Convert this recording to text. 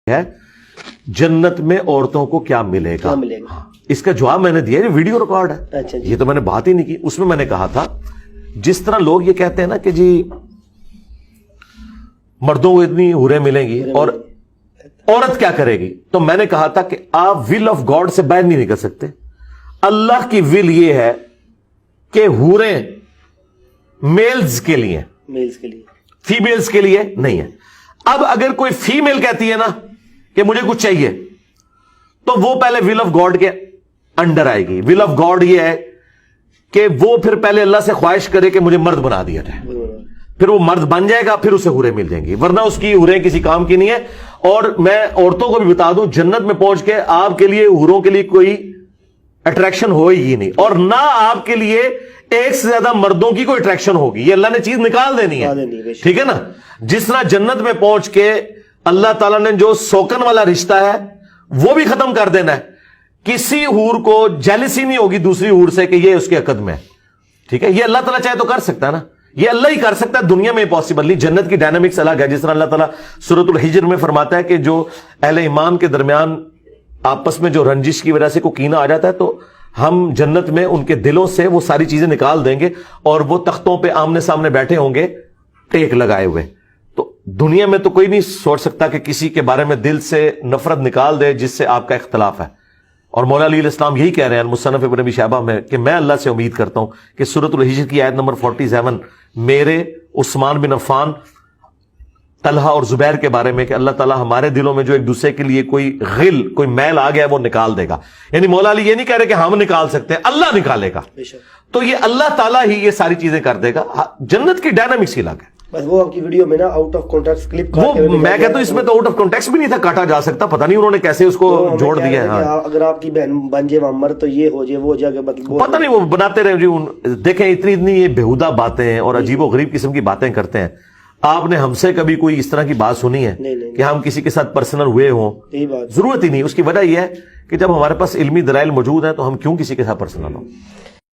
ہے جنت میں عورتوں کو کیا ملے گا. اس کا جواب میں نے دیا, یہ ویڈیو ریکارڈ ہے. یہ تو میں نے بات ہی نہیں کی. اس میں نے کہا تھا جس طرح لوگ یہ کہتے ہیں نا کہ جی مردوں کو اتنی حوریں ملیں گی اور عورت کیا کرے گی, تو میں نے کہا تھا کہ آپ ول آف گاڈ سے باہر نہیں نکل سکتے. اللہ کی ول یہ ہے کہ حوریں میلز کے لیے, فیمیلز کے لیے نہیں ہے. اب اگر کوئی فیمیل کہتی ہے نا کہ مجھے کچھ چاہیے, تو وہ پہلے ول آف گاڈ کے انڈر آئے گی. ول آف گاڈ یہ ہے کہ وہ پھر پہلے اللہ سے خواہش کرے کہ مجھے مرد بنا دیا جائے, پھر وہ مرد بن جائے گا, پھر اسے حوریں مل جائیں گی, ورنہ اس کی حوریں کسی کام کی نہیں ہے. اور میں عورتوں کو بھی بتا دوں, جنت میں پہنچ کے آپ کے لیے حوروں کے لیے کوئی اٹریکشن ہوئے گی نہیں, اور نہ آپ کے لیے ایک سے زیادہ مردوں کی کوئی اٹریکشن ہوگی. یہ اللہ نے چیز نکال دینی ہے, ٹھیک ہے نا. جس طرح جنت میں پہنچ کے اللہ تعالیٰ نے جو سوکن والا رشتہ ہے وہ بھی ختم کر دینا ہے. کسی حور کو جیلسی نہیں ہوگی دوسری حور سے کہ یہ اس کے عقد میں ہے, ٹھیک ہے. یہ اللہ تعالیٰ چاہے تو کر سکتا ہے نا, یہ اللہ ہی کر سکتا ہے, دنیا میں پاسبل نہیں. جنت کی ڈائنامکس الگ ہے. جس طرح اللہ تعالیٰ سورۃ الحجر میں فرماتا ہے کہ جو اہل ایمان کے درمیان آپس میں جو رنجش کی وجہ سے کوئی کینہ آ جاتا ہے, تو ہم جنت میں ان کے دلوں سے وہ ساری چیزیں نکال دیں گے اور وہ تختوں پہ آمنے سامنے بیٹھے ہوں گے ٹیک لگائے ہوئے. تو دنیا میں تو کوئی نہیں سوچ سکتا کہ کسی کے بارے میں دل سے نفرت نکال دے جس سے آپ کا اختلاف ہے. اور مولا علیہ السلام یہی کہہ رہے ہیں مصنف ابن ابی شیبہ میں کہ میں اللہ سے امید کرتا ہوں کہ سورۃ الحجر کی آیت نمبر 47 میرے, عثمان بن عفان, طلحہ اور زبیر کے بارے میں کہ اللہ تعالیٰ ہمارے دلوں میں جو ایک دوسرے کے لیے کوئی غل, کوئی میل آ گیا ہے وہ نکال دے گا. یعنی مولا علی یہ نہیں کہہ رہے کہ ہم نکال سکتے ہیں, اللہ نکالے گا. تو یہ اللہ تعالیٰ ہی یہ ساری چیزیں کر دے گا. جنت کی ڈائنامکس ہی الگ ہے. بس وہ آپ کی ویڈیو میں نا آؤٹ آف کانٹیکسٹ کلپ وہ میں کہتا ہوں اس میں تو آؤٹ آف کانٹیکسٹ بھی نہیں تھا, کاٹا جا سکتا, پتہ نہیں انہوں نے کیسے اس کو جوڑ دیا ہے. اگر آپ کی بہن بن جائے عمر تو یہ ہو جائے وہ ہو جائے, پتہ نہیں وہ بناتے رہے جی. دیکھیں اتنی یہ بےہودہ باتیں اور عجیب و غریب قسم کی باتیں کرتے ہیں. آپ نے ہم سے کبھی کوئی اس طرح کی بات سنی ہے کہ ہم کسی کے ساتھ پرسنل ہوئے ہوں؟ ضرورت ہی نہیں. اس کی وجہ یہ ہے کہ جب ہمارے پاس علمی دلائل موجود ہیں تو ہم کیوں کسی کے ساتھ پرسنل ہوں.